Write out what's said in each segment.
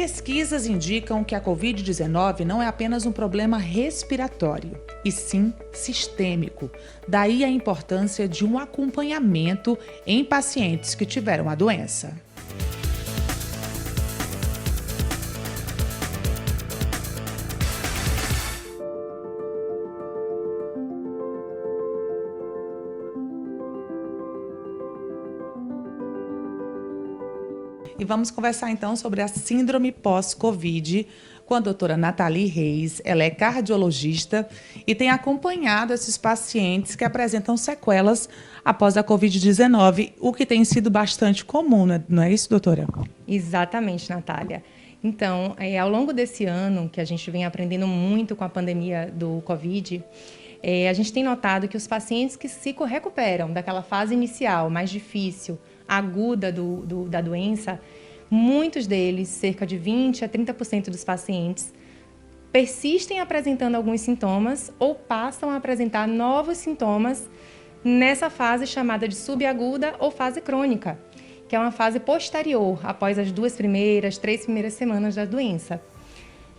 Pesquisas indicam que a Covid-19 não é apenas um problema respiratório, e sim sistêmico. Daí a importância de um acompanhamento em pacientes que tiveram a doença. E vamos conversar então sobre a síndrome pós-Covid com a doutora Nathalie Reis. Ela é cardiologista e tem acompanhado esses pacientes que apresentam sequelas após a Covid-19, o que tem sido bastante comum, não é isso, doutora? Exatamente, Natália. Então, ao longo desse ano, que a gente vem aprendendo muito com a pandemia do Covid, a gente tem notado que os pacientes que se recuperam daquela fase inicial, mais difícil, aguda da doença, muitos deles, cerca de 20% a 30% dos pacientes, persistem apresentando alguns sintomas ou passam a apresentar novos sintomas nessa fase chamada de subaguda ou fase crônica, que é uma fase posterior, após as 3 primeiras semanas da doença.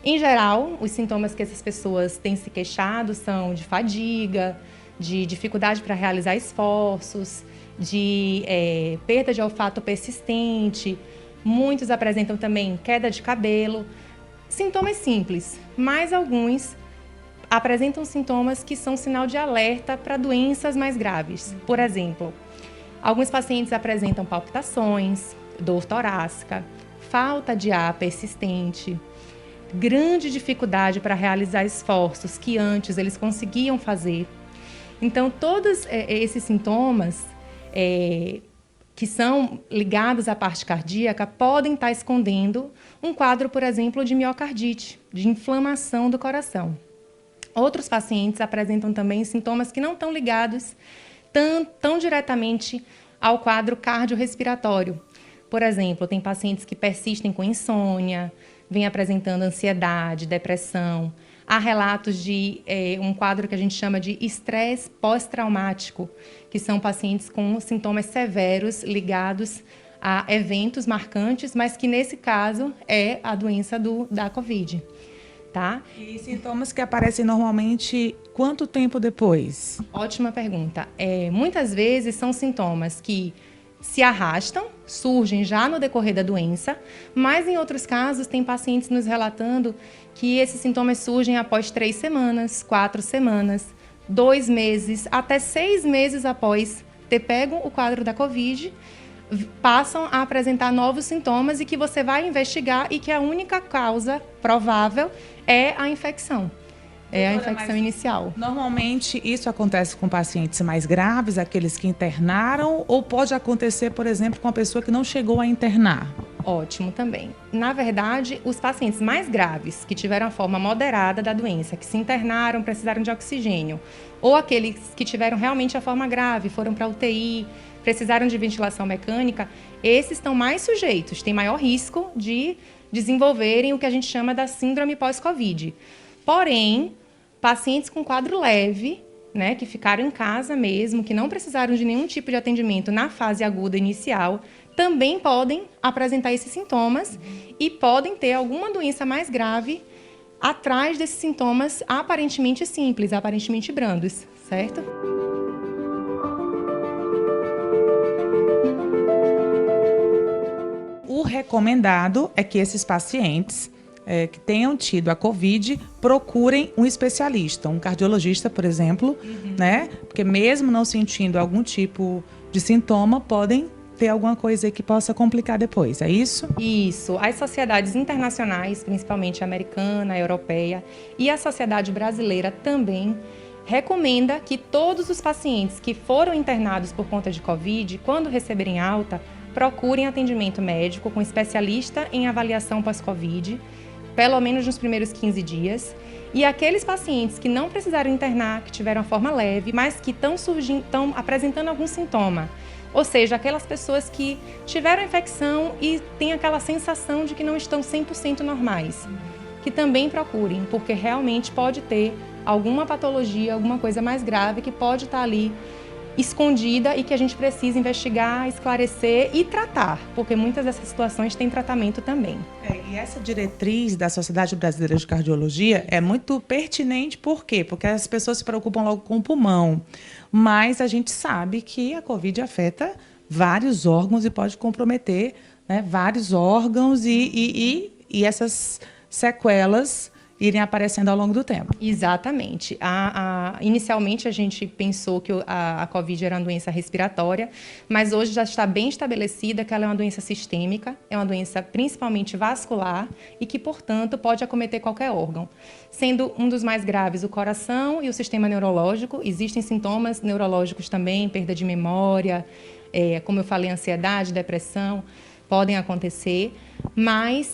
Em geral, os sintomas que essas pessoas têm se queixado são de fadiga, de dificuldade para realizar esforços, de perda de olfato persistente. Muitos apresentam também queda de cabelo. Sintomas simples, mas alguns apresentam sintomas que são sinal de alerta para doenças mais graves. Por exemplo, alguns pacientes apresentam palpitações, dor torácica, falta de ar persistente, grande dificuldade para realizar esforços que antes eles conseguiam fazer. Então, todos esses sintomas que são ligados à parte cardíaca podem estar escondendo um quadro, por exemplo, de miocardite, de inflamação do coração. Outros pacientes apresentam também sintomas que não estão ligados tão diretamente ao quadro cardiorrespiratório. Por exemplo, tem pacientes que persistem com insônia, vêm apresentando ansiedade, depressão. Há relatos de um quadro que a gente chama de estresse pós-traumático, que são pacientes com sintomas severos ligados a eventos marcantes, mas que nesse caso é a doença da Covid. Tá? E sintomas que aparecem normalmente quanto tempo depois? Ótima pergunta. Muitas vezes são sintomas que se arrastam, surgem já no decorrer da doença, mas em outros casos tem pacientes nos relatando que esses sintomas surgem após 3 semanas, 4 semanas, 2 meses, até 6 meses após ter pego o quadro da Covid, passam a apresentar novos sintomas e que você vai investigar e que a única causa provável é a infecção. É a infecção inicial. Normalmente isso acontece com pacientes mais graves, aqueles que internaram, ou pode acontecer, por exemplo, com uma pessoa que não chegou a internar? Ótimo também. Na verdade, os pacientes mais graves, que tiveram a forma moderada da doença, que se internaram, precisaram de oxigênio, ou aqueles que tiveram realmente a forma grave, foram para UTI, precisaram de ventilação mecânica, esses estão mais sujeitos, têm maior risco de desenvolverem o que a gente chama da síndrome pós-Covid. Porém, pacientes com quadro leve, né, que ficaram em casa mesmo, que não precisaram de nenhum tipo de atendimento na fase aguda inicial, também podem apresentar esses sintomas e podem ter alguma doença mais grave atrás desses sintomas aparentemente simples, aparentemente brandos, certo? O recomendado é que esses pacientes que tenham tido a Covid procurem um especialista, um cardiologista, por exemplo, né? Porque mesmo não sentindo algum tipo de sintoma, podem ter alguma coisa aí que possa complicar depois, é isso? Isso. As sociedades internacionais, principalmente a americana, a europeia e a sociedade brasileira também, recomenda que todos os pacientes que foram internados por conta de Covid, quando receberem alta, procurem atendimento médico com especialista em avaliação pós-Covid, pelo menos nos primeiros 15 dias. E aqueles pacientes que não precisaram internar, que tiveram a forma leve, mas que estão apresentando algum sintoma, ou seja, aquelas pessoas que tiveram infecção e têm aquela sensação de que não estão 100% normais, que também procurem, porque realmente pode ter alguma patologia, alguma coisa mais grave que pode estar ali escondida e que a gente precisa investigar, esclarecer e tratar, porque muitas dessas situações têm tratamento também. E essa diretriz da Sociedade Brasileira de Cardiologia é muito pertinente, por quê? Porque as pessoas se preocupam logo com o pulmão, mas a gente sabe que a Covid afeta vários órgãos e pode comprometer, né, vários órgãos e essas sequelas irem aparecendo ao longo do tempo. Exatamente. Inicialmente, a gente pensou que a Covid era uma doença respiratória, mas hoje já está bem estabelecida que ela é uma doença sistêmica, é uma doença principalmente vascular e que, portanto, pode acometer qualquer órgão. Sendo um dos mais graves o coração e o sistema neurológico. Existem sintomas neurológicos também, perda de memória, como eu falei, ansiedade, depressão, podem acontecer, mas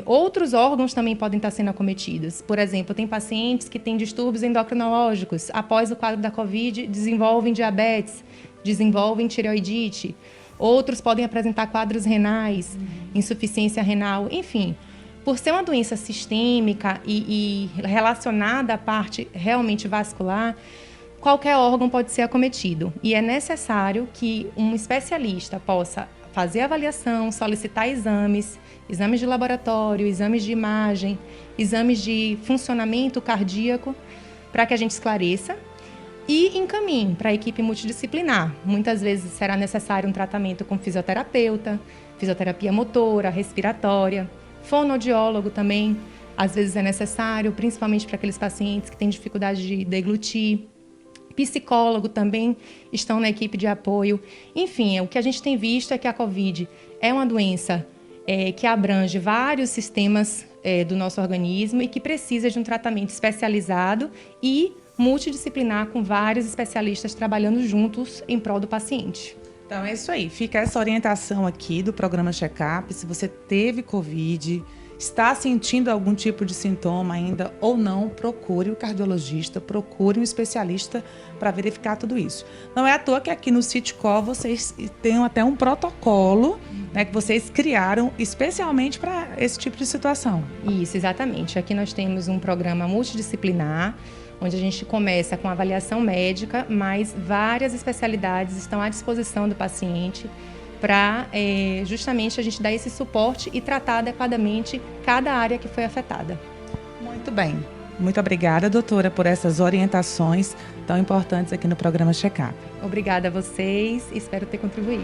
outros órgãos também podem estar sendo acometidos. Por exemplo, tem pacientes que têm distúrbios endocrinológicos, após o quadro da Covid, desenvolvem diabetes, desenvolvem tireoidite. Outros podem apresentar quadros renais, insuficiência renal, enfim. Por ser uma doença sistêmica e relacionada à parte realmente vascular, qualquer órgão pode ser acometido. E é necessário que um especialista possa fazer avaliação, solicitar exames de laboratório, exames de imagem, exames de funcionamento cardíaco, para que a gente esclareça e encaminhe para a equipe multidisciplinar. Muitas vezes será necessário um tratamento com fisioterapeuta, fisioterapia motora, respiratória, fonoaudiólogo também, às vezes é necessário, principalmente para aqueles pacientes que têm dificuldade de deglutir. Psicólogo também estão na equipe de apoio. Enfim, o que a gente tem visto é que a Covid é uma doença que abrange vários sistemas do nosso organismo e que precisa de um tratamento especializado e multidisciplinar com vários especialistas trabalhando juntos em prol do paciente. Então é isso aí, fica essa orientação aqui do programa Check-up. Se você teve Covid, está sentindo algum tipo de sintoma ainda ou não, procure o cardiologista, procure um especialista para verificar tudo isso. Não é à toa que aqui no CITCO vocês têm até um protocolo, né, que vocês criaram especialmente para esse tipo de situação. Isso, exatamente. Aqui nós temos um programa multidisciplinar, onde a gente começa com avaliação médica, mas várias especialidades estão à disposição do paciente para justamente a gente dar esse suporte e tratar adequadamente cada área que foi afetada. Muito bem. Muito obrigada, doutora, por essas orientações tão importantes aqui no programa Check-up. Obrigada a vocês, espero ter contribuído.